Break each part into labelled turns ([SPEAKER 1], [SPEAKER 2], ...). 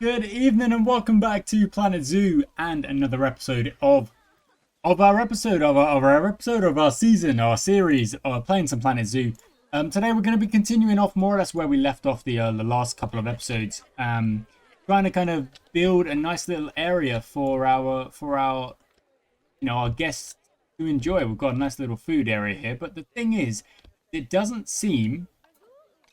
[SPEAKER 1] Good evening and welcome back to Planet Zoo and another episode of our season, our series of playing some Planet Zoo. Today we're going to be continuing off more or less where we left off the last couple of episodes. Trying to kind of build a nice little area for our our guests to enjoy. We've got a nice little food area here, but the thing is, it doesn't seem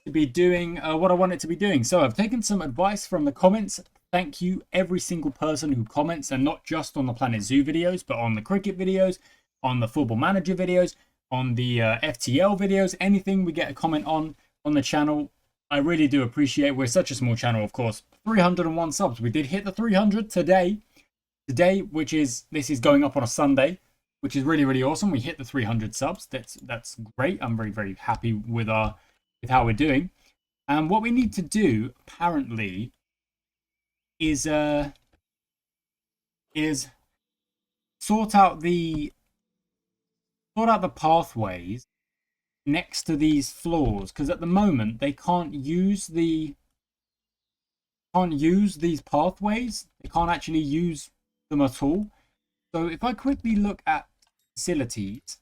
[SPEAKER 1] to be doing what I want it to be doing. So I've taken some advice from the comments. Thank you every single person who comments, and not just on the Planet Zoo videos, but on the cricket videos, on the Football Manager videos, on the FTL videos, anything we get a comment on the channel. I really do appreciate. We're such a small channel, of course. 301 subs. We did hit the 300 today, which is this is going up on a Sunday, which is really awesome. We hit the 300 subs. That's great. I'm very happy with how we're doing. And what we need to do apparently is sort out the pathways next to these floors, because at the moment they can't use these pathways. They can't actually use them at all. So if I quickly look at facilities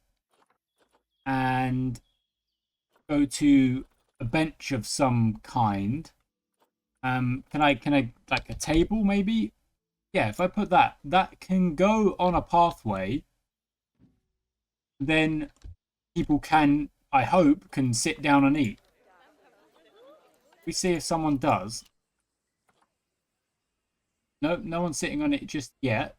[SPEAKER 1] and go to a bench of some kind, can I like a table maybe? Yeah, if I put that can go on a pathway, then people can, I hope, can sit down and eat. We see if someone does. No, no one's sitting on it just yet.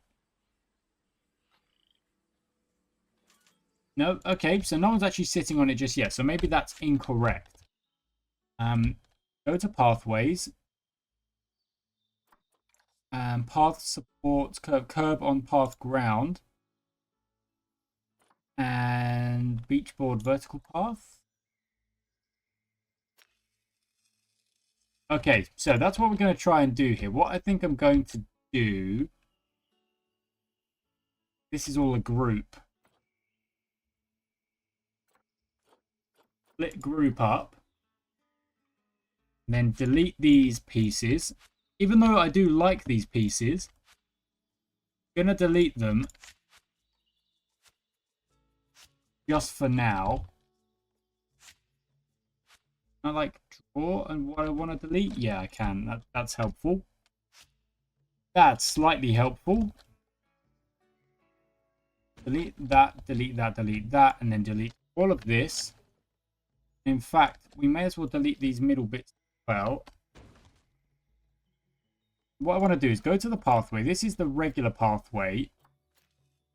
[SPEAKER 1] No, okay, so no one's actually sitting on it just yet. So maybe that's incorrect. Go to pathways. Path supports curb on path ground. And beachboard vertical path. Okay, so that's what we're going to try and do here. What I think I'm going to do... This is all a group. Split group up. And then delete these pieces. Even though I do like these pieces, I'm going to delete them just for now. I like draw and what I want to delete. Yeah, I can. That's helpful. That's slightly helpful. Delete that, and then delete all of this. In fact, we may as well delete these middle bits as well. What I want to do is go to the pathway. This is the regular pathway,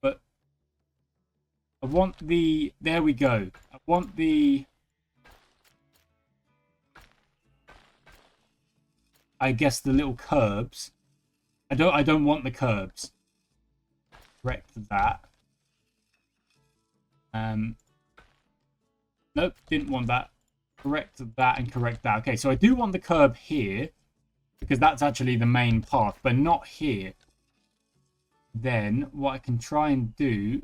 [SPEAKER 1] but I want the... There we go. I want the... I guess the little curbs. I don't want the curbs. Correct that. Nope, didn't want that. Correct that and correct that. Okay, so I do want the curb here, because that's actually the main path, but not here. Then what I can try and do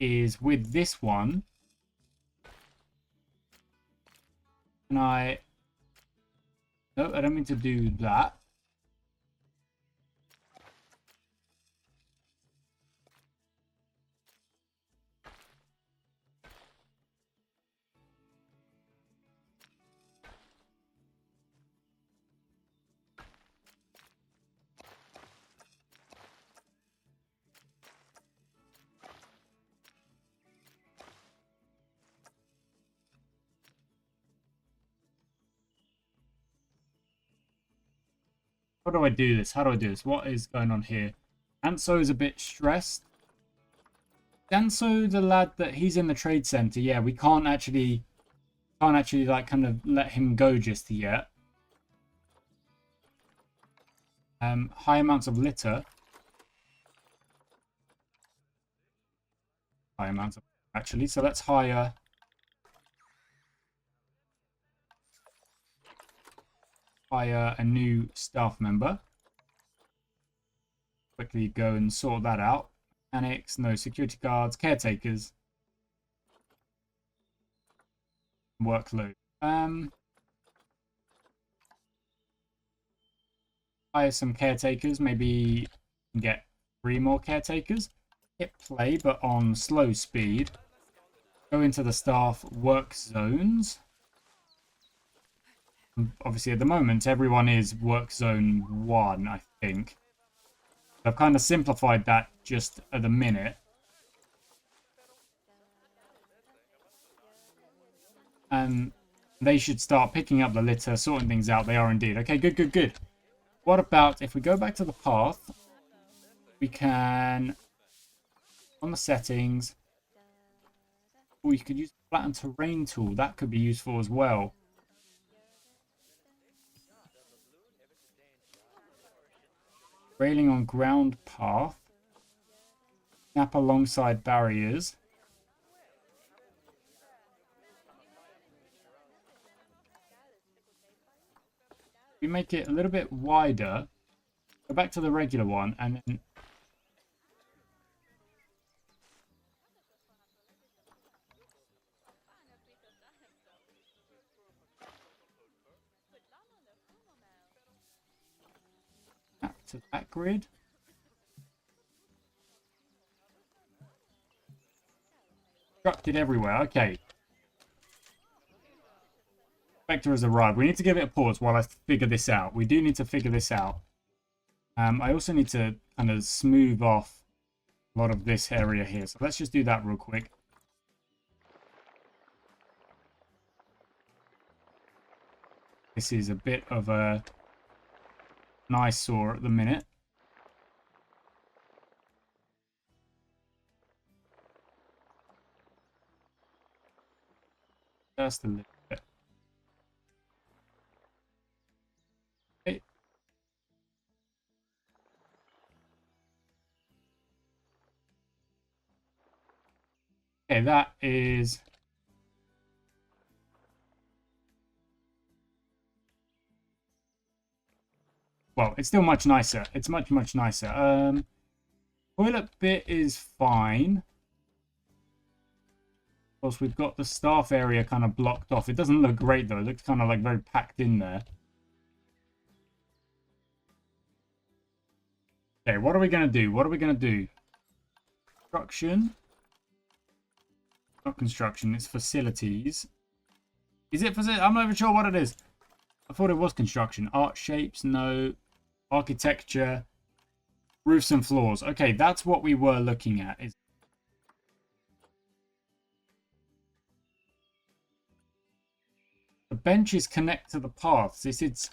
[SPEAKER 1] is with this one, can I... No, I don't mean to do that. How do I do this? How do I do this? What is going on here? Anso is a bit stressed. Anso, the lad that he's in the trade center. Yeah, we can't actually like kind of let him go just yet. High amounts of litter. High amounts of actually. So let's hire a new staff member. Quickly go and sort that out. Mechanics, no security guards, caretakers. Workload. hire some caretakers. Maybe get 3 more caretakers. Hit play, but on slow speed. Go into the staff work zones. Obviously, at the moment, everyone is work zone 1, I think. I've kind of simplified that just at the minute. And they should start picking up the litter, sorting things out. They are indeed. Okay, good, good, good. What about if we go back to the path? We can, on the settings, or you could use the flatten terrain tool. That could be useful as well. Railing on ground path. Snap alongside barriers. We make it a little bit wider. Go back to the regular one and then snap to that grid. Constructed everywhere. Okay. Vector has arrived. We need to give it a pause while I figure this out. We do need to figure this out. I also need to kind of smooth off a lot of this area here. So let's just do that real quick. This is a bit of a an eyesore at the minute. Just a little bit. Okay. Okay, that is... Well, it's still much nicer. It's much, much nicer. Toilet bit is fine. Of course, we've got the staff area kind of blocked off. It doesn't look great, though. It looks kind of like very packed in there. Okay, what are we going to do? What are we going to do? Construction. Not construction, it's facilities. Is it facility? I'm not even sure what it is. I thought it was construction. Art shapes, no. Architecture. Roofs and floors. Okay, that's what we were looking at. The benches connect to the paths. It's...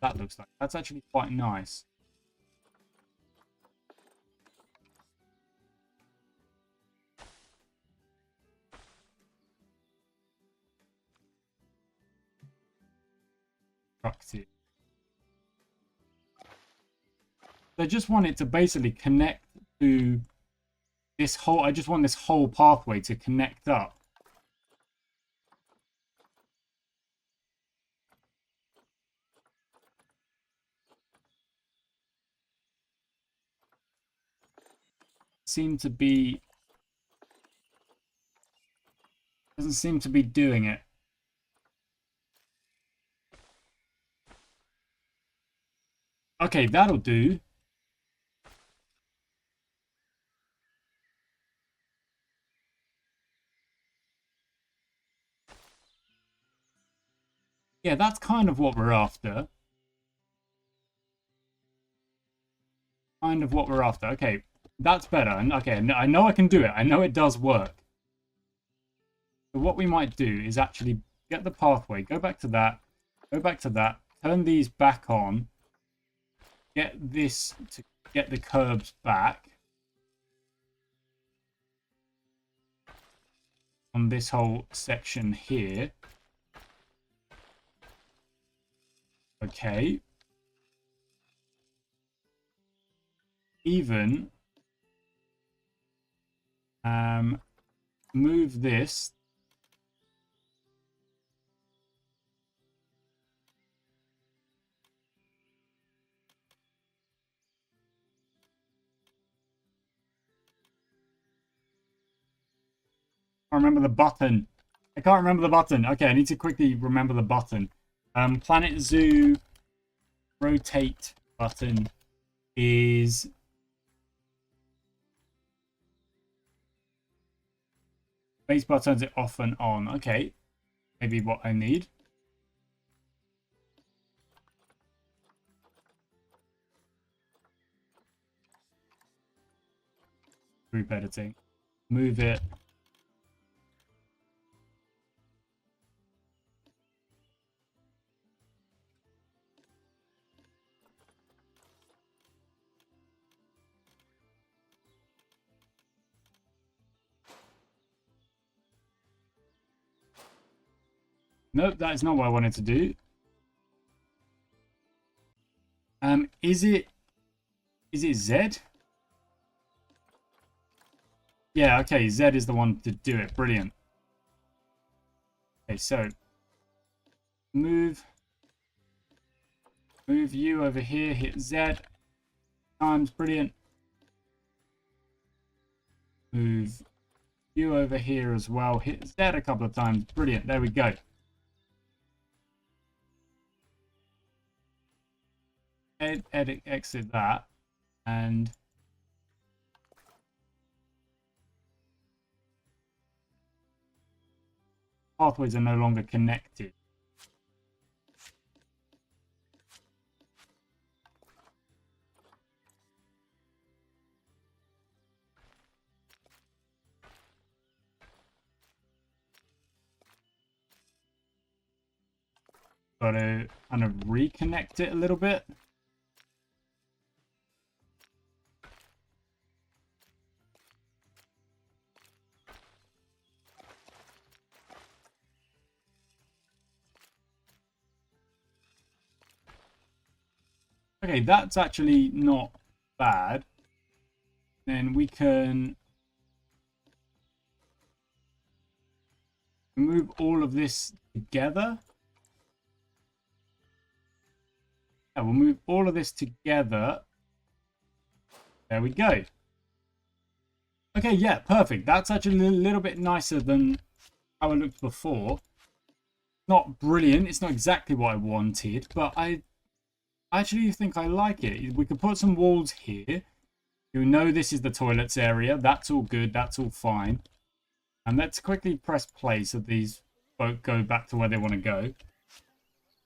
[SPEAKER 1] That looks like... That's actually quite nice. I just want it to basically connect to this whole... I just want this whole pathway to connect up. Seem to be... Doesn't seem to be doing it. Okay, that'll do. Yeah, that's kind of what we're after. Kind of what we're after. Okay, that's better. Okay, I know I can do it. I know it does work. So what we might do is actually get the pathway. Go back to that. Go back to that. Turn these back on. Get this to get the curbs back. On this whole section here. Okay. Even move this. I remember the button. I can't remember the button. Okay, I need to quickly remember the button. Planet Zoo rotate button is spacebar turns it off and on. Okay, maybe what I need. Group editing. Move it. Nope, that is not what I wanted to do. Is it Z? Yeah, okay, Z is the one to do it. Brilliant. Okay, so move you over here, hit Z times, brilliant. Move you over here as well, hit Z a couple of times, brilliant. There we go. Edit, exit that, and pathways are no longer connected. Got to kind of reconnect it a little bit. Okay, that's actually not bad. Then we can move all of this together. Yeah, we'll move all of this together. There we go. Okay, yeah, perfect. That's actually a little bit nicer than how it looked before. Not brilliant. It's not exactly what I wanted, but I actually think I like it. We could put some walls here. You know this is the toilets area. That's all good. That's all fine. And let's quickly press play so these both go back to where they want to go.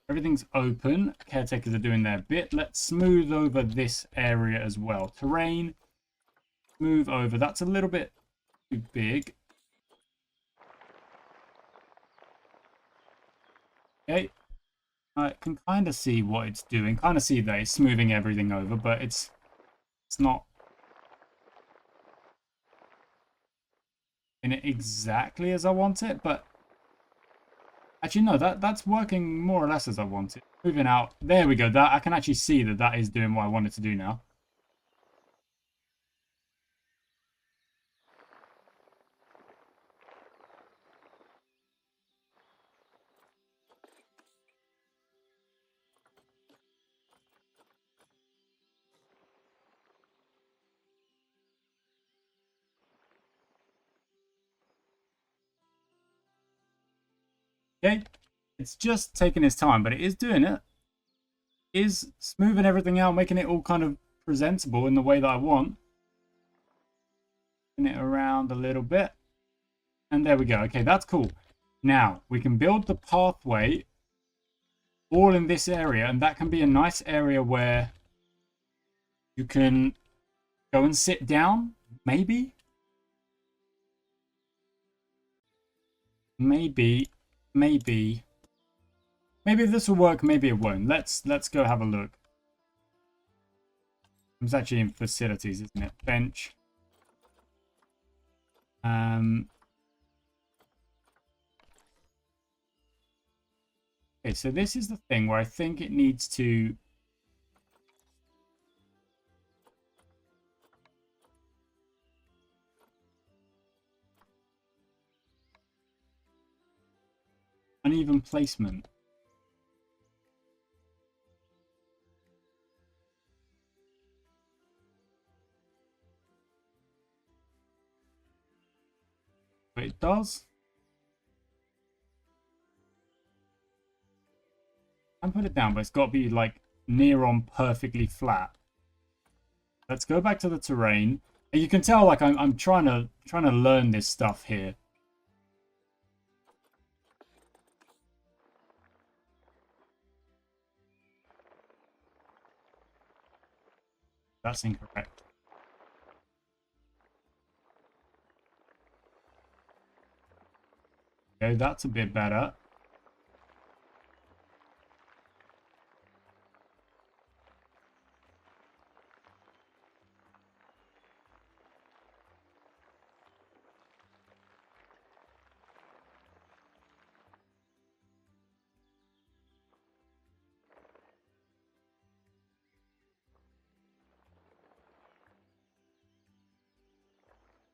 [SPEAKER 1] Everything's open. Caretakers are doing their bit. Let's smooth over this area as well. Terrain. Move over. That's a little bit too big. Okay. I can kind of see what it's doing. Kind of see that it's smoothing everything over, but it's not in it exactly as I want it. But actually, no, that's working more or less as I want it. Moving out. There we go. That I can actually see that is doing what I want it to do now. Okay, it's just taking its time, but it is doing it. It is smoothing everything out, making it all kind of presentable in the way that I want. Spin it around a little bit. And there we go. Okay, that's cool. Now, we can build the pathway all in this area, and that can be a nice area where you can go and sit down, maybe? Maybe this will work, maybe it won't. Let's go have a look. It's actually in facilities, isn't it? Bench. Okay, so this is the thing where I think it needs to uneven placement. But it does. And put it down, but it's got to be like near on perfectly flat. Let's go back to the terrain. And you can tell like I'm trying to learn this stuff here. That's incorrect. Okay, that's a bit better.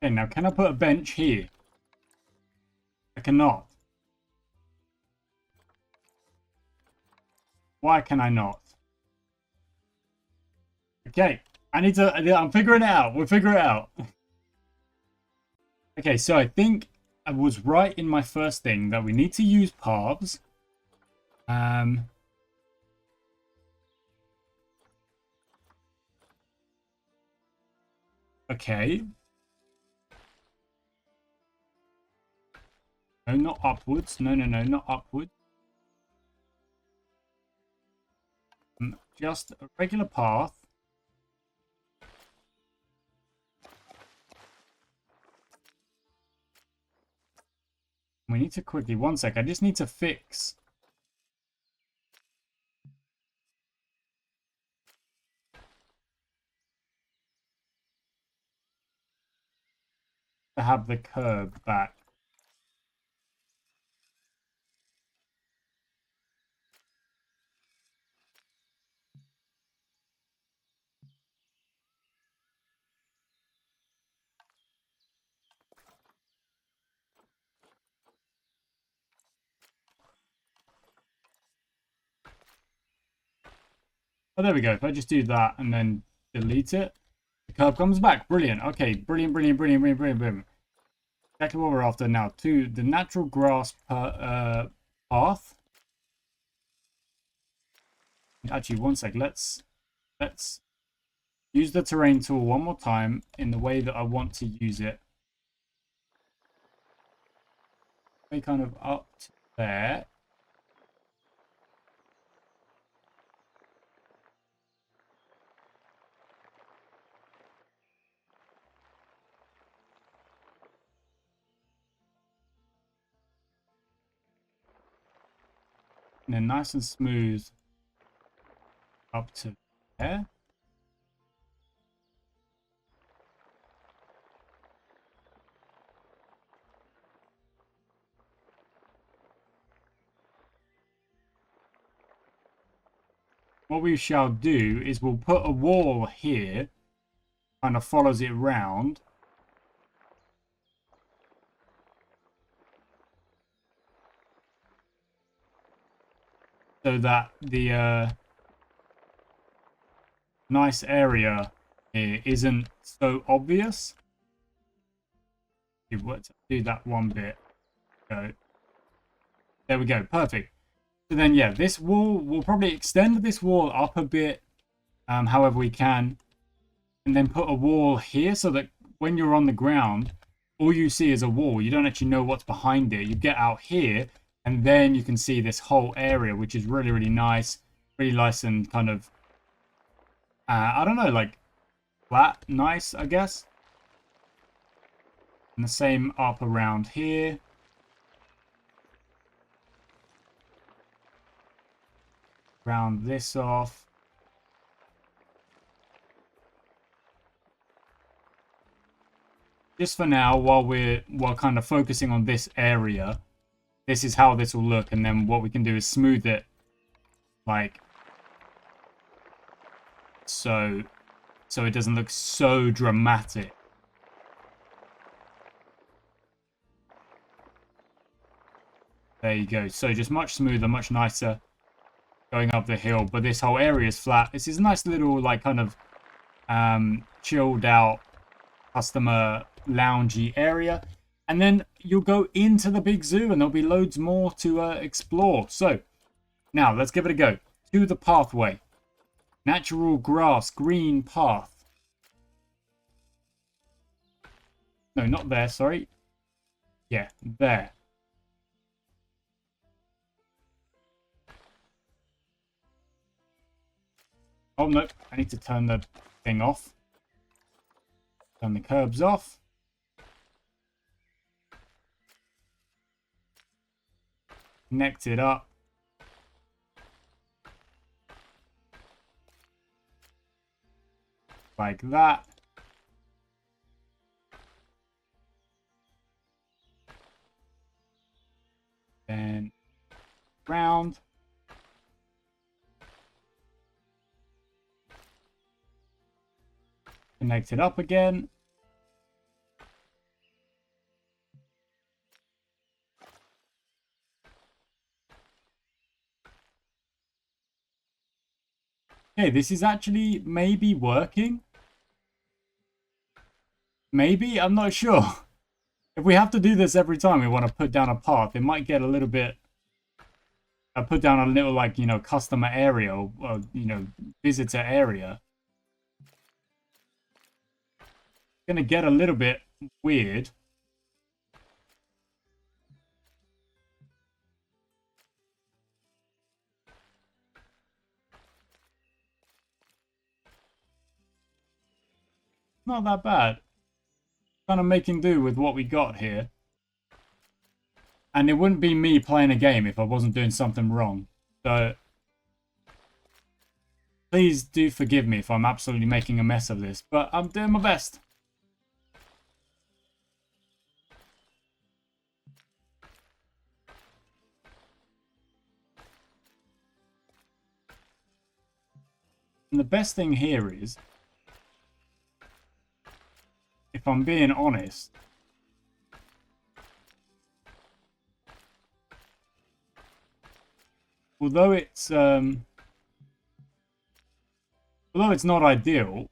[SPEAKER 1] Okay, now can I put a bench here? I cannot. Why can I not? Okay, I'm figuring it out. We'll figure it out. Okay, so I think I was right in my first thing that we need to use paths. Okay. No, not upwards. No, not upwards. Just a regular path. We need to quickly, one sec, I just need to fix. To have the curb back. Oh, there we go. If I just do that and then delete it, the curve comes back. Brilliant. Okay, brilliant. Exactly what we're after now. To the natural grass path. Actually, one sec. Let's use the terrain tool one more time in the way that I want to use it. Way kind of up to there. And then nice and smooth up to there. What we shall do is we'll put a wall here, kind of follows it round. So that the nice area here isn't so obvious. Let's do that one bit. Go. There we go. Perfect. So then, yeah, this wall, we'll probably extend this wall up a bit, however we can, and then put a wall here so that when you're on the ground, all you see is a wall. You don't actually know what's behind it. You get out here, and then you can see this whole area, which is really, really nice. Really nice and kind of, I don't know, like flat, nice, I guess. And the same up around here. Round this off. Just for now, while kind of focusing on this area, this is how this will look, and then what we can do is smooth it, like so it doesn't look so dramatic. There you go. So just much smoother, much nicer going up the hill, but this whole area is flat. This is a nice little, like, kind of chilled out customer loungy area, and then you'll go into the big zoo and there'll be loads more to explore. So Now, let's give it a go. To the pathway. Natural grass, green path. No, not there, sorry. Yeah, there. Oh, no. I need to turn the thing off. Turn the curbs off. Connect it up. Like that. Then round. Connect it up again. Okay, this is actually maybe working. Maybe? I'm not sure. If we have to do this every time we want to put down a path, it might get a little bit... put down a little, like, you know, customer area or you know, visitor area. It's going to get a little bit weird. Not that bad. Kind of making do with what we got here. And it wouldn't be me playing a game if I wasn't doing something wrong. So, please do forgive me if I'm absolutely making a mess of this. But I'm doing my best. And the best thing here is, if I'm being honest, although it's not ideal,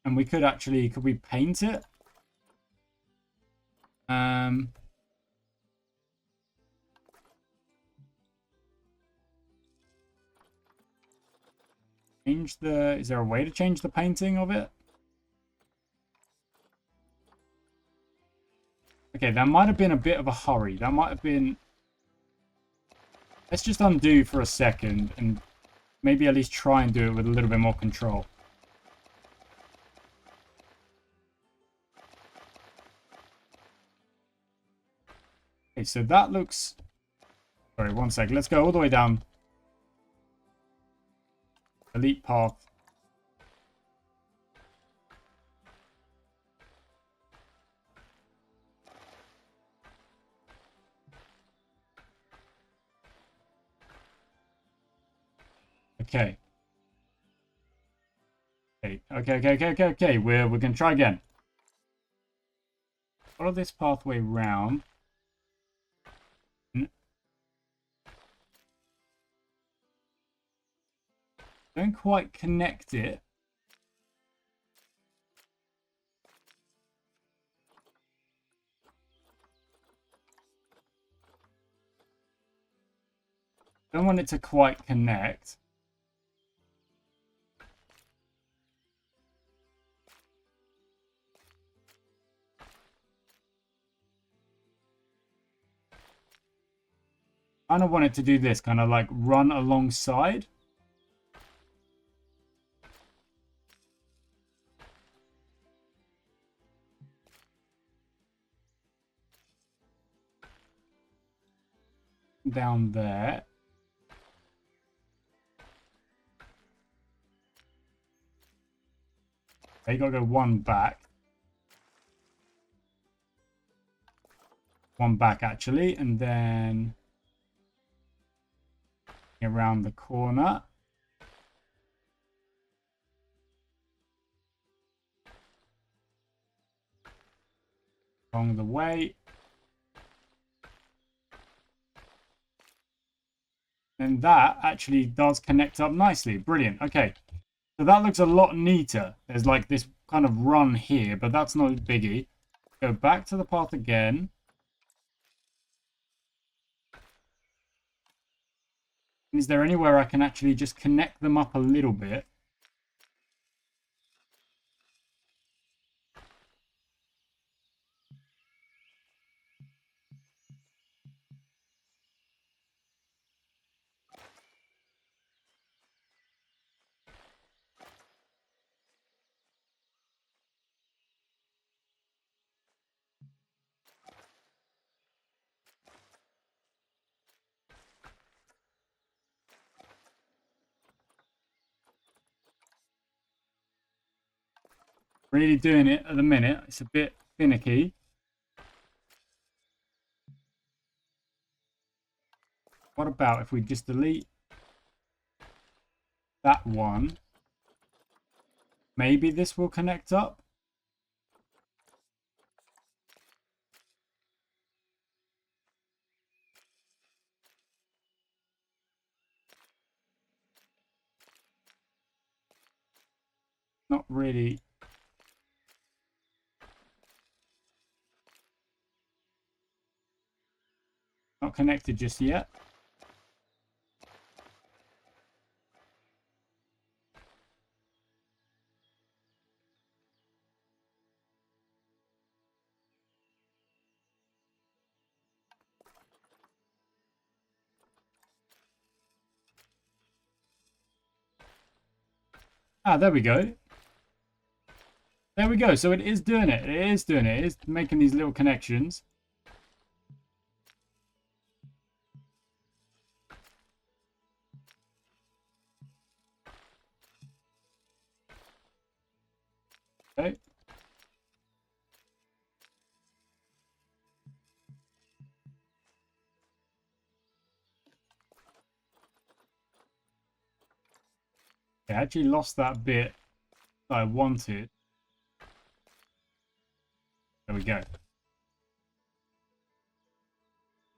[SPEAKER 1] and we could actually, could we paint it? Change the, is there a way to change the painting of it? Okay, that might have been a bit of a hurry. That might have been... Let's just undo for a second and maybe at least try and do it with a little bit more control. Okay, so that looks... Sorry, one sec. Let's go all the way down. Delete path. Okay. Okay. We're gonna try again. Follow this pathway round. Don't quite connect it. Don't want it to quite connect. I kind of want it to do this, kind of like run alongside. Down there. Okay, you gotta go one back. One back actually, and then around the corner. Along the way. And that actually does connect up nicely. Brilliant. Okay. So that looks a lot neater. There's like this kind of run here, but that's not a biggie. Go back to the path again. Is there anywhere I can actually just connect them up a little bit? Really doing it at the minute. It's a bit finicky. What about if we just delete that one? Maybe this will connect up. Not really. Not connected just yet. Ah, there we go. There we go. So it is doing it. It is doing it. It is making these little connections. Okay. I actually lost that bit that I wanted. There we go.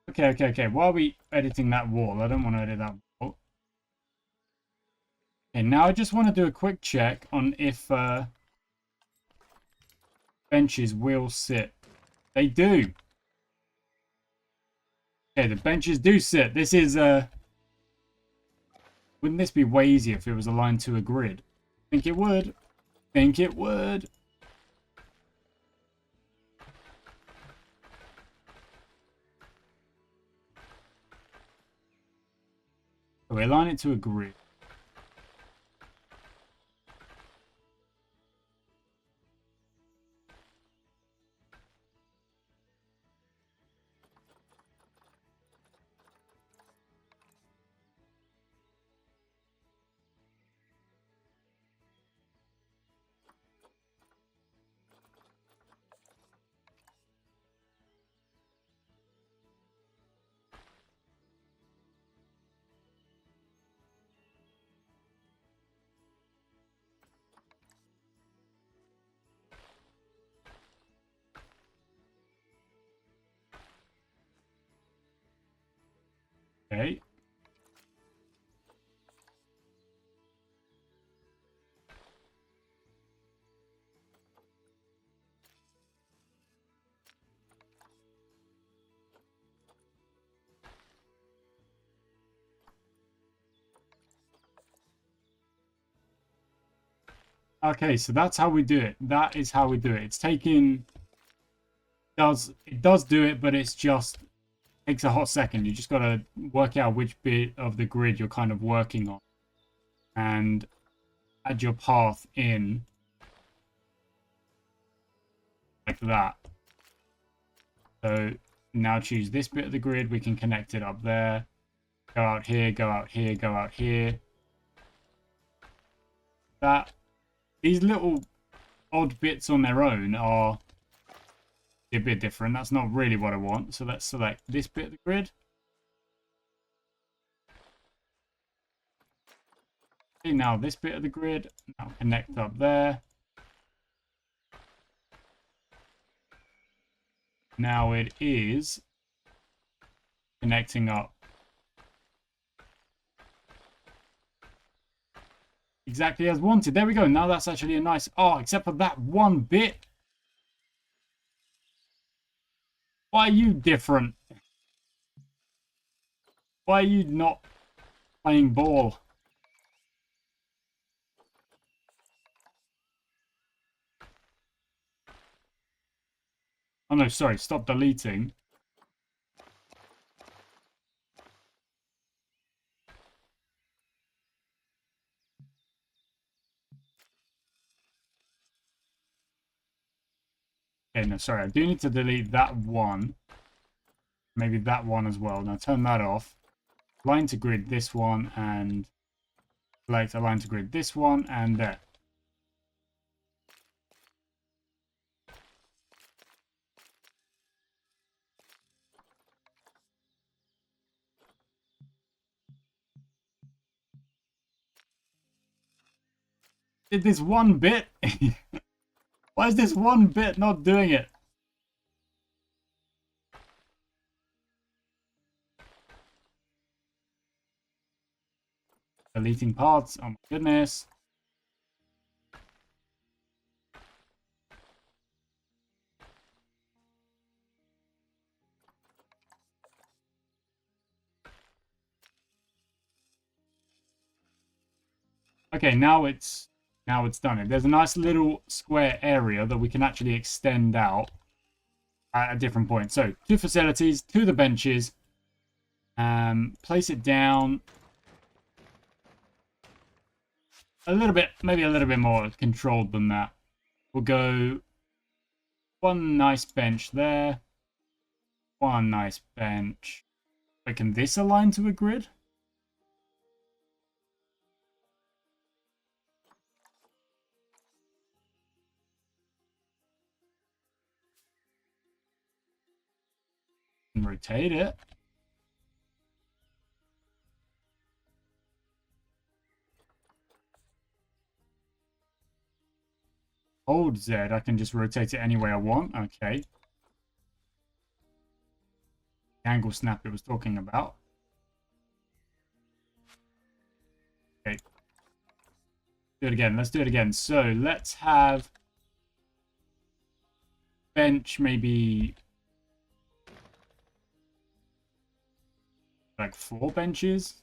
[SPEAKER 1] Okay. Why are we editing that wall? I don't want to edit that wall. Okay, now I just want to do a quick check on if benches will sit. They do. Okay, the benches do sit. This is wouldn't this be way easier if it was aligned to a grid? Think it would. Think it would. So we align it to a grid. Okay. Okay, so that's how we do it. That is how we do it. It's taking it does do it, but it's just takes a hot second. You just gotta work out which bit of the grid you're kind of working on and add your path in like that. So now choose this bit of the grid. We can connect it up there. Go out here, go out here, go out here. That these little odd bits on their own are a bit different. That's not really what I want. So let's select this bit of the grid. Okay, now this bit of the grid. Now connect up there. Now it is connecting up exactly as wanted. There we go. Now that's actually a nice... Oh, except for that one bit. Why are you different? Why are you not... playing ball. Oh no, sorry, stop deleting. Okay, no, sorry, I do need to delete that one. Maybe that one as well. Now turn that off. Align to grid this one and select align to grid this one and there. Did this one bit? Why is this one bit not doing it? Deleting parts. Oh my goodness. Okay, now it's done it. There's a nice little square area that we can actually extend out at a different point. So, to facilities, to the benches. Place it down a little bit, maybe a little bit more controlled than that. We'll go one nice bench there. One nice bench. Wait, can this align to a grid? And rotate it. Hold Z, I can just rotate it any way I want. Okay. Angle snap it was talking about. Okay. Do it again. Let's do it again. So let's have bench maybe like 4 benches.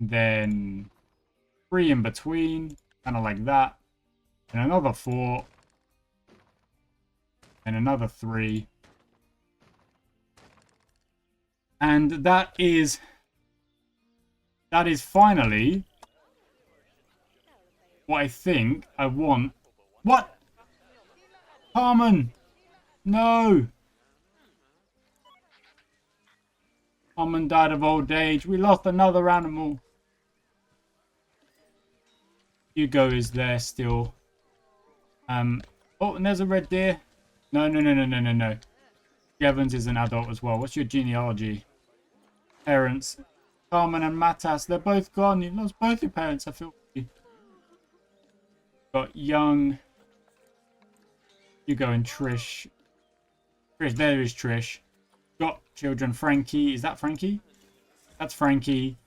[SPEAKER 1] Then 3 in between, kind of like that. And another 4. And another 3. And that is finally what I think I want. What? Carmen! No! Carmen died of old age. We lost another animal. Hugo is there still. Oh, and there's a red deer. No. Evans is an adult as well. What's your genealogy? Parents. Carmen and Matas, they're both gone. You lost both your parents, I feel. Got young Hugo and Trish. There is Trish. Got children. Frankie. Is that Frankie? That's Frankie.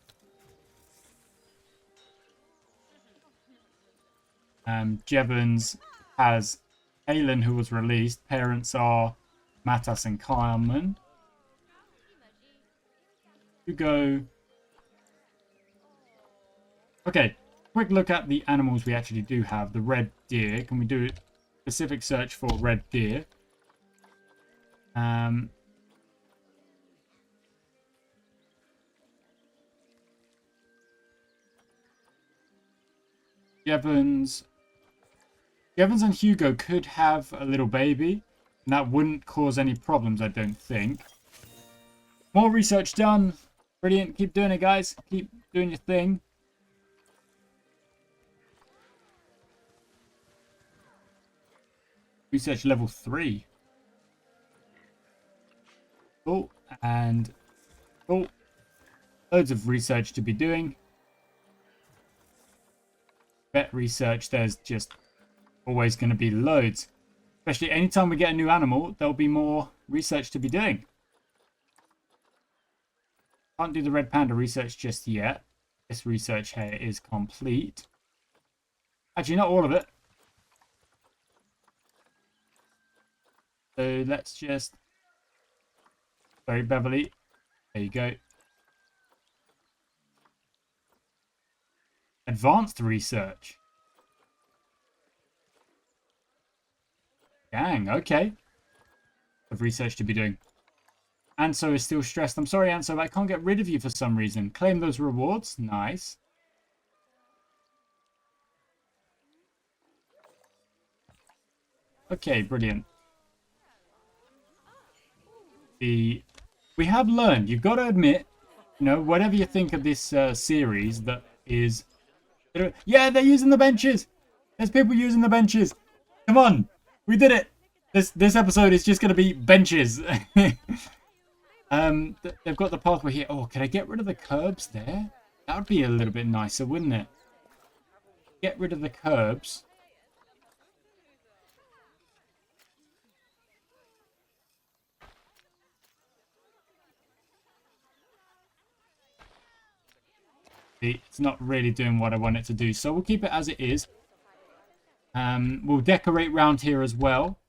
[SPEAKER 1] Jevons has Halen, who was released. Parents are Matas and Carmen. Hugo. Okay, quick look at the animals we actually do have. The red deer. Can we do a specific search for red deer? Jevons and Hugo could have a little baby, and that wouldn't cause any problems, I don't think. More research done. Brilliant. Keep doing it, guys. Keep doing your thing. Research level 3. Cool. And cool. Loads of research to be doing. Vet research, there's just always going to be loads. Especially anytime we get a new animal, there'll be more research to be doing. Can't do the red panda research just yet. This research here is complete. Actually, not all of it. So let's just... Sorry, Beverly. There you go. Advanced research. Dang, okay. Of research to be doing. Anso is still stressed. I'm sorry, Anso, but I can't get rid of you for some reason. Claim those rewards. Nice. Okay, brilliant. We have learned. You've got to admit, you know, whatever you think of this series, that is... Yeah, they're using the benches. There's people using the benches. Come on. We did it. This episode is just going to be benches. They've got the pathway here. Oh, can I get rid of the curbs there? That would be a little bit nicer, wouldn't it? Get rid of the curbs. It's not really doing what I want it to do, so we'll keep it as it is. We'll decorate round here as well.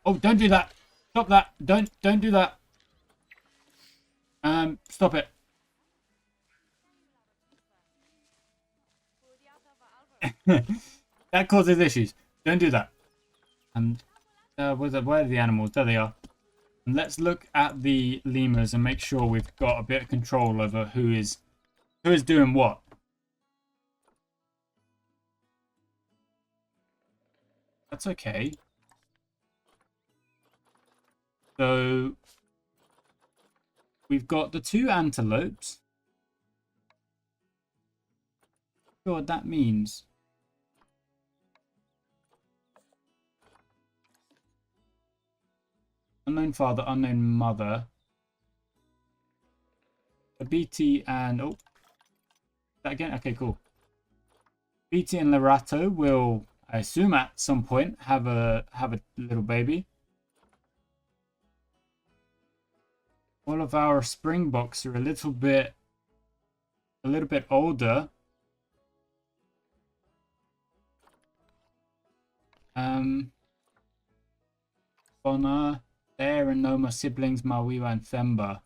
[SPEAKER 1] Oh, don't do that. Stop that. Don't do that. Stop it. That causes issues. Don't do that. Where are the animals? There they are. And let's look at the lemurs and make sure we've got a bit of control over who is doing what. That's okay. So we've got the 2 antelopes. Not sure what that means. Unknown father, unknown mother. A BT and that again. Okay, cool. BT and Lerato will, I assume, at some point have a little baby. All of our Springboks are a little bit older. Bonner, there, and no more siblings, Mawiwa and Themba.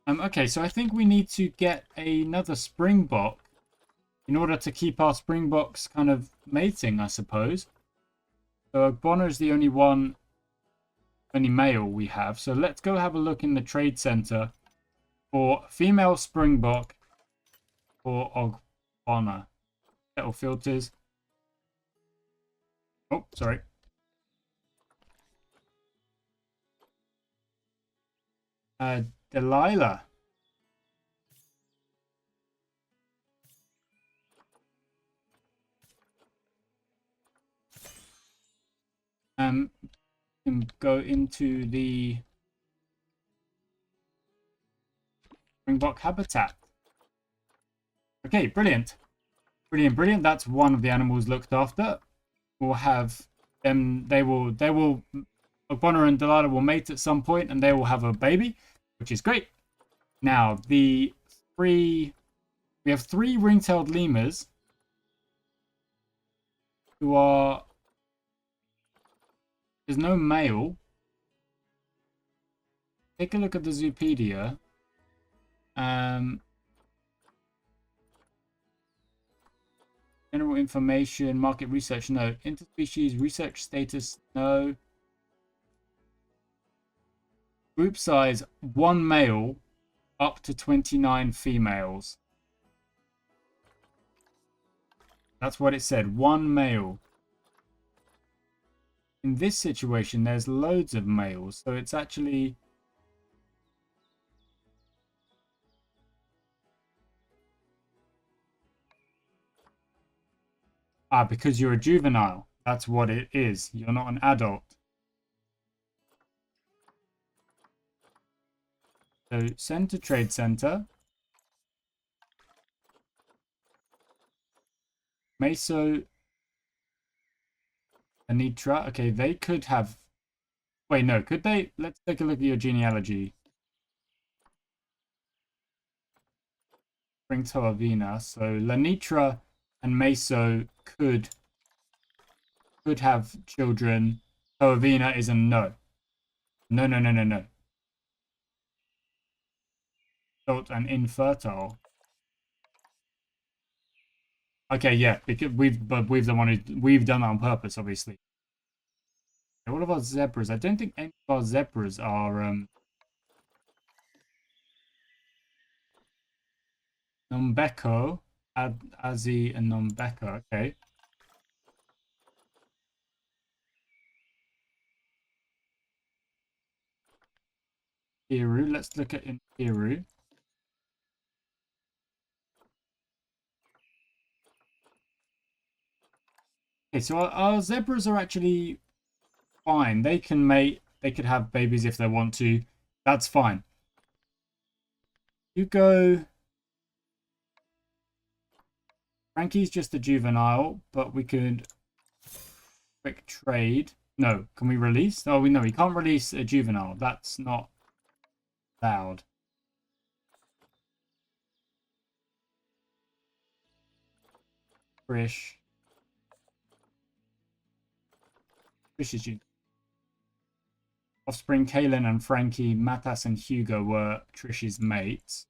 [SPEAKER 1] Okay, so I think we need to get another Springbok in order to keep our Springboks kind of mating, I suppose. So Bonner is the only male we have. So let's go have a look in the trade center for female Springbok for Bonner. Settle filters. Oh, sorry. Delilah. Can go into the Springbok habitat. Okay, brilliant. Brilliant. That's one of the animals looked after. We'll have them, Bonner and Delilah will mate at some point and they will have a baby, which is great. Now, we have 3 ring-tailed lemurs who are, there's no male. Take a look at the Zoopedia. General information, market research, no. Interspecies research status, no. Group size, 1 male, up to 29 females. That's what it said, 1 male. In this situation, there's loads of males, so it's actually... because you're a juvenile. That's what it is. You're not an adult. So send to trade center. Meso. Anitra. Okay, they could have... Wait, no. Could they? Let's take a look at your genealogy. Bring Toavina. So Lanitra and Meso could have children. Toavina is a no. No. Adult and infertile. Okay, yeah, because we've done that on purpose, obviously. What about zebras? I don't think any of our zebras are Nombeko, Azi, and Nombeko. Okay. Iru. Let's look at Iru. Okay, so our zebras are actually fine. They can mate. They could have babies if they want to. That's fine. You go. Frankie's just a juvenile, but we could quick trade. No, can we release? Oh, we know we can't release a juvenile. That's not allowed. Trish. Trish is offspring. Kaylin and Frankie, Matas and Hugo were Trish's mates.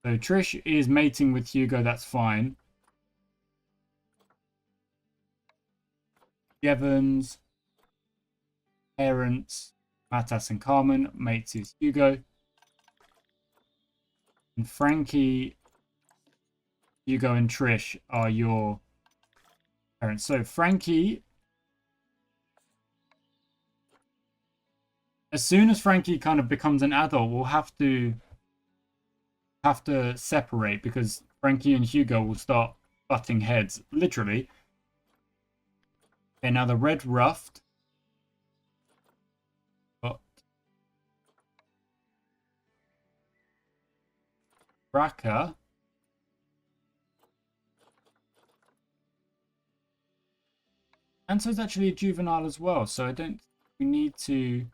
[SPEAKER 1] So Trish is mating with Hugo. That's fine. Evans, parents, Matas and Carmen, mates is Hugo. And Frankie, Hugo, and Trish are your parents. So Frankie, as soon as Frankie kind of becomes an adult, we'll have to separate because Frankie and Hugo will start butting heads, literally. Okay, now the red ruffed. But Raka. Anso's actually a juvenile as well, so I don't think we need to.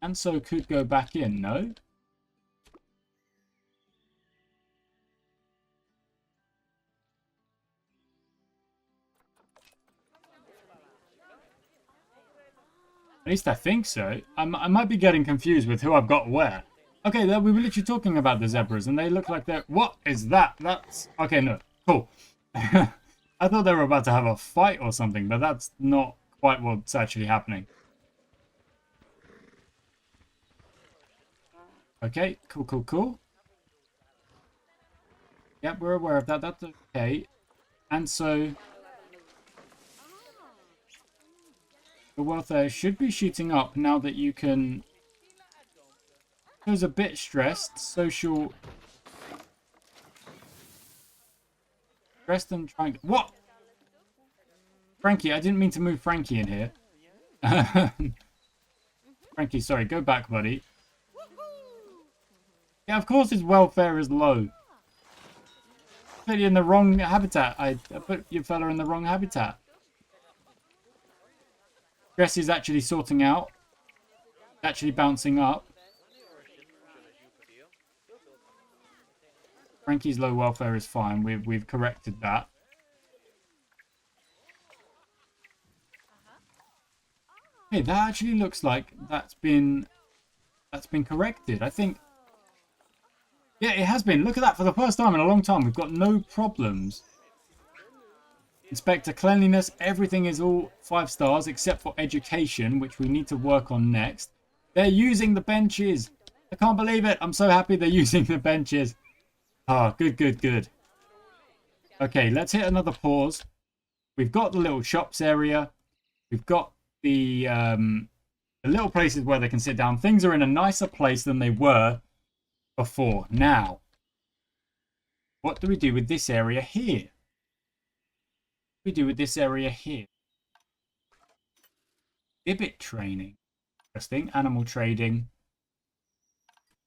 [SPEAKER 1] Anso could go back in, no? At least I think so. I might be getting confused with who I've got where. Okay, we were literally talking about the zebras, and they look like they're... What is that? That's... Okay, no. Cool. I thought they were about to have a fight or something, but that's not quite what's actually happening. Okay, cool. Yep, we're aware of that. That's okay. And so... the welfare should be shooting up now that you can... He was a bit stressed. Social... Stressed and trying to... What? Frankie, I didn't mean to move Frankie in here. Frankie, sorry. Go back, buddy. Yeah, of course his welfare is low. Put you in the wrong habitat. I put your fella in the wrong habitat. Stress is actually sorting out. Actually bouncing up. Frankie's low welfare is fine. We've corrected that. Hey, that actually looks like that's been corrected. I think. Yeah, it has been. Look at that. For the first time in a long time, we've got no problems. Inspector cleanliness, everything is all 5 stars except for education, which we need to work on next. They're using the benches. I can't believe it. I'm so happy they're using the benches. Ah, good. Okay, let's hit another pause. We've got the little shops area. We've got the little places where they can sit down. Things are in a nicer place than they were before. Now, what do we do with this area here? We do with this area here. Exhibit training. Interesting. Animal trading.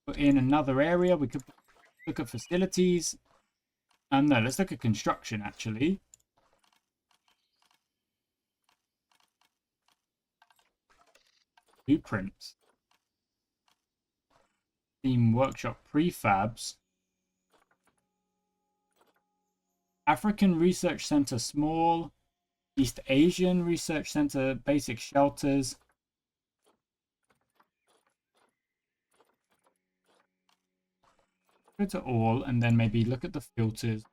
[SPEAKER 1] Put in another area. We could look at facilities. No, let's look at construction, actually. Blueprints. Theme workshop prefabs. African Research Center small. East Asian Research Center basic shelters. Go to all and then maybe look at the filters.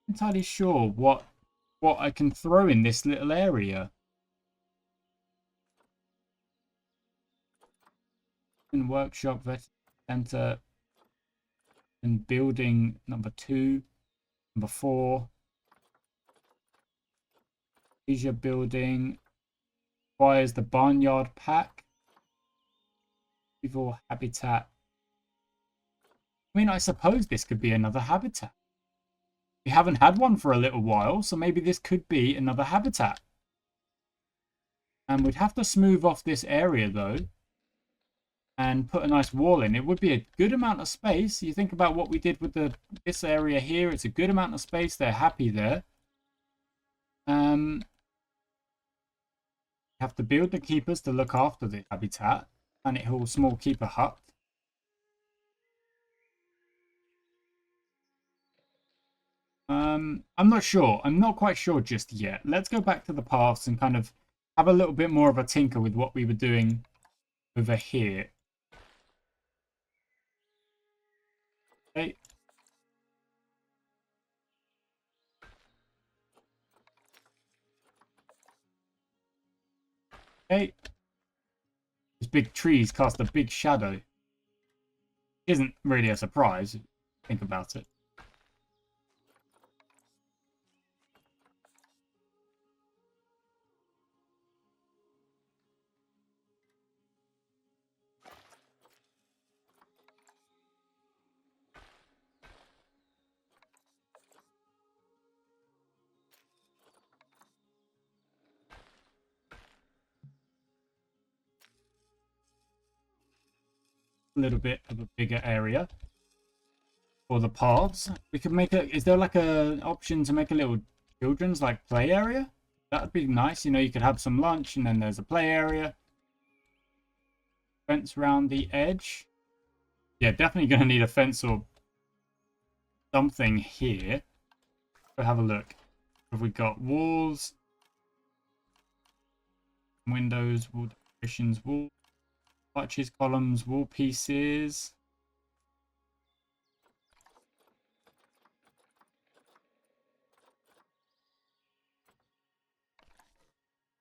[SPEAKER 1] Entirely sure what I can throw in this little area. In workshop, vet center, and building number 2, number 4. Asia building requires the barnyard pack. Evil habitat. I mean, I suppose this could be another habitat. We haven't had one for a little while, so maybe this could be another habitat. And we'd have to smooth off this area, though, and put a nice wall in. It would be a good amount of space. You think about what we did with this area here. It's a good amount of space. They're happy there. Have to build the keepers to look after the habitat. Planet Hall small keeper hut. I'm not sure. I'm not quite sure just yet. Let's go back to the paths and kind of have a little bit more of a tinker with what we were doing over here. Okay. Okay. These big trees cast a big shadow. Isn't really a surprise if you think about it. A little bit of a bigger area for the paths. We could make a, is there like a option to make a little children's like play area? That'd be nice. You know, you could have some lunch and then there's a play area. Fence around the edge. Yeah, definitely going to need a fence or something here. Go have a look. Have we got walls, windows, wall decorations, wall arches, columns, wall pieces.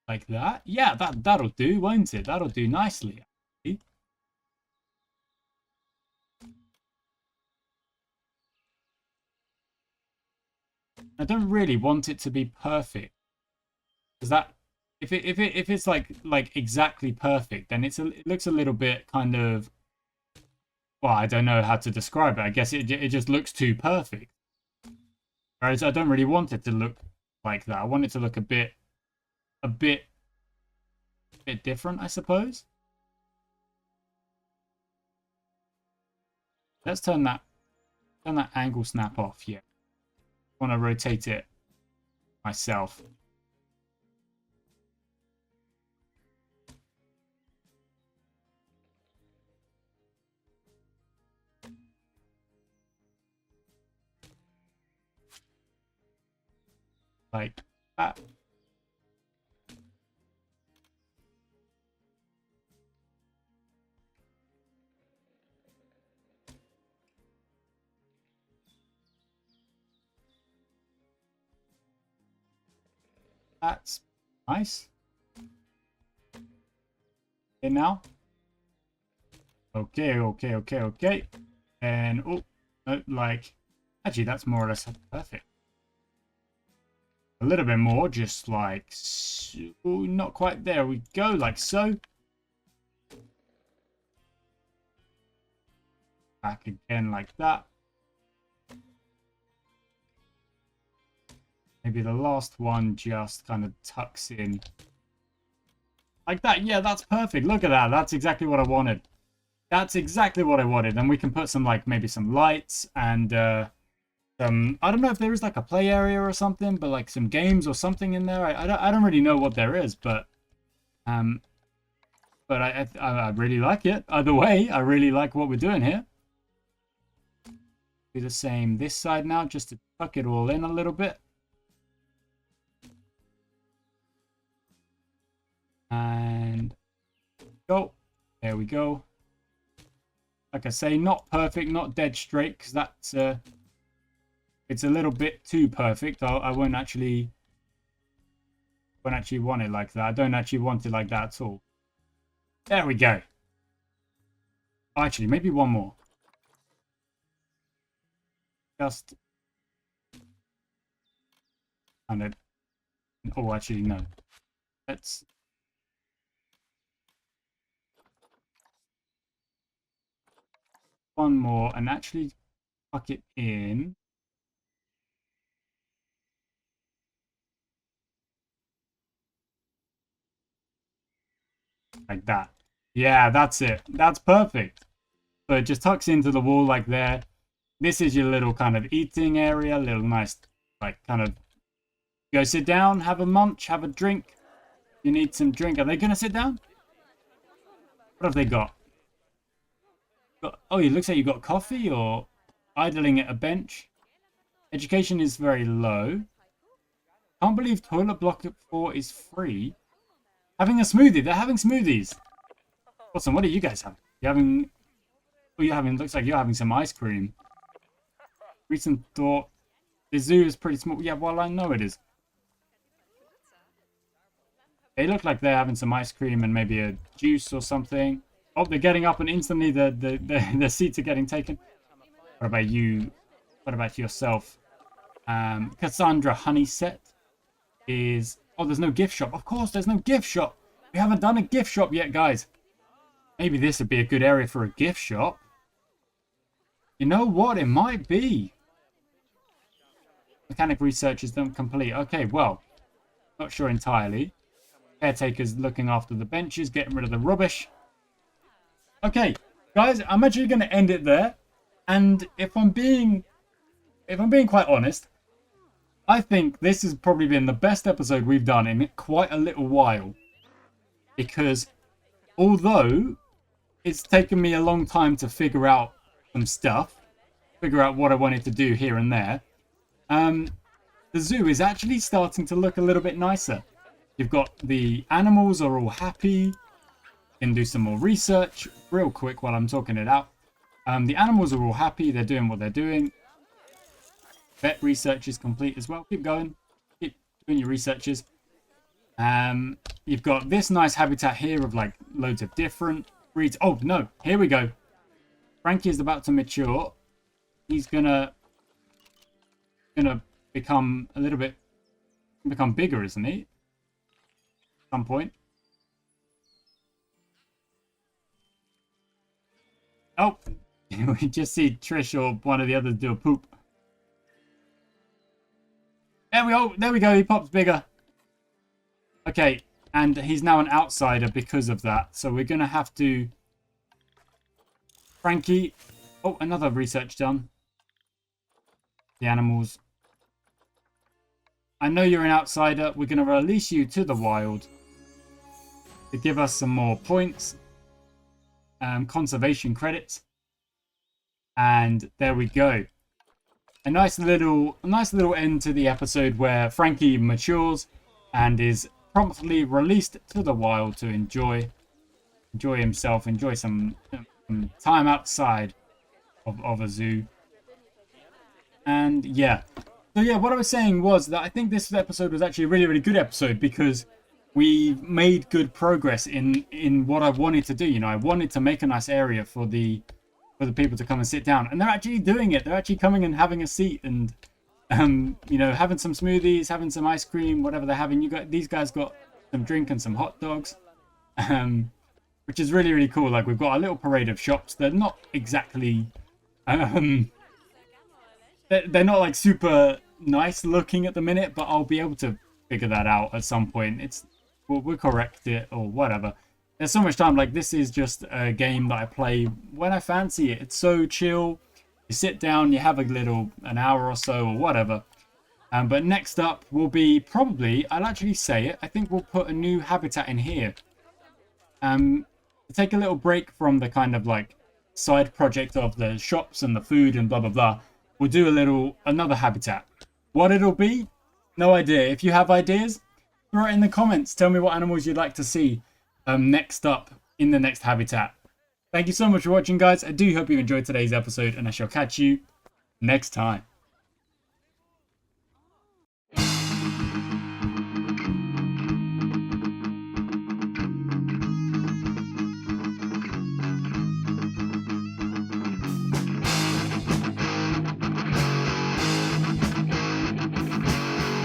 [SPEAKER 1] Like that? Yeah, that'll do, won't it? That'll do nicely. I don't really want it to be perfect. Because that if it's like exactly perfect, then it looks a little bit kind of, well, I don't know how to describe it. I guess it just looks too perfect. Whereas I don't really want it to look like that. I want it to look a bit different, I suppose. Let's turn that angle snap off. Yeah, I want to rotate it myself. Like that. That's nice. Okay, now. Okay. And, oh, no, like, actually, that's more or less perfect. A little bit more, just like, so, not quite there. We go, like so. Back again, like that. Maybe the last one just kind of tucks in. Like that. Yeah, that's perfect. Look at that. That's exactly what I wanted. That's exactly what I wanted. And we can put some, like, maybe some lights and, I don't know if there is, like, a play area or something, but, like, some games or something in there. I don't really know what there is, but I really like it. Either way, I really like what we're doing here. Do the same this side now, just to tuck it all in a little bit. And go. There we go. Like I say, not perfect, not dead straight, because that's it's a little bit too perfect. I won't actually want it like that. I don't actually want it like that at all. There we go. Actually, maybe one more. Just kind of. Oh, actually, no. Let's. One more and actually tuck it in. Like that. Yeah, that's it. That's perfect. So it just tucks into the wall like there. This is your little kind of eating area. Little nice, like, kind of go sit down, have a munch, have a drink. You need some drink. Are they going to sit down? What have they got? Oh, it looks like you got coffee or idling at a bench. Education is very low. Can't believe toilet block at 4 is free. Having a smoothie. They're having smoothies. Awesome. What are you guys having? You having... Oh, you're having... Looks like you're having some ice cream. Recent thought. The zoo is pretty small. Yeah, well, I know it is. They look like they're having some ice cream and maybe a juice or something. Oh, they're getting up and instantly the seats are getting taken. What about you? What about yourself? Cassandra Honeyset is... Oh, there's no gift shop. Of course, there's no gift shop. We haven't done a gift shop yet, guys. Maybe this would be a good area for a gift shop. You know what? It might be. Mechanic research is done complete. Okay, well, not sure entirely. Caretaker's looking after the benches, getting rid of the rubbish. Okay, guys, I'm actually going to end it there. And if I'm being quite honest, I think this has probably been the best episode we've done in quite a little while. Because although it's taken me a long time to figure out some stuff, figure out what I wanted to do here and there, the zoo is actually starting to look a little bit nicer. You've got the animals are all happy. Can do some more research real quick while I'm talking it out. The animals are all happy. They're doing what they're doing. Vet research is complete as well. Keep going. Keep doing your researches. You've got this nice habitat here of like loads of different breeds. Oh, no. Here we go. Frankie is about to mature. He's gonna become a little bit... Become bigger, isn't he? At some point. Oh, we just see Trish or one of the others do a poop. There we go. He pops bigger. Okay, and he's now an outsider because of that. So we're going to have to... Frankie. Oh, another research done. The animals. I know you're an outsider. We're going to release you to the wild to give us some more points. Conservation credits. And there we go. A nice little end to the episode where Frankie matures and is promptly released to the wild to enjoy himself, enjoy some time outside of a zoo. And yeah. So yeah, what I was saying was that I think this episode was actually a really, really good episode because we made good progress in what I wanted to do. You know, I wanted to make a nice area for the people to come and sit down, and they're actually doing it. They're actually coming and having a seat and you know, having some smoothies, having some ice cream, whatever they're having. These guys got some drink and some hot dogs, which is really, really cool. Like, we've got a little parade of shops. They're not exactly they're not like super nice looking at the minute, but I'll be able to figure that out at some point. We'll correct it or whatever. There's so much time. Like, this is just a game that I play when I fancy it. It's so chill. You sit down, you have an hour or so or whatever. But next up will be probably, I'll actually say it, I think we'll put a new habitat in here. To take a little break from the kind of like side project of the shops and the food and blah, blah, blah. We'll do another habitat. What it'll be? No idea. If you have ideas, throw it in the comments. Tell me what animals you'd like to see next up in the next habitat. Thank you so much for watching, guys. I do hope you enjoyed today's episode, and I shall catch you next time.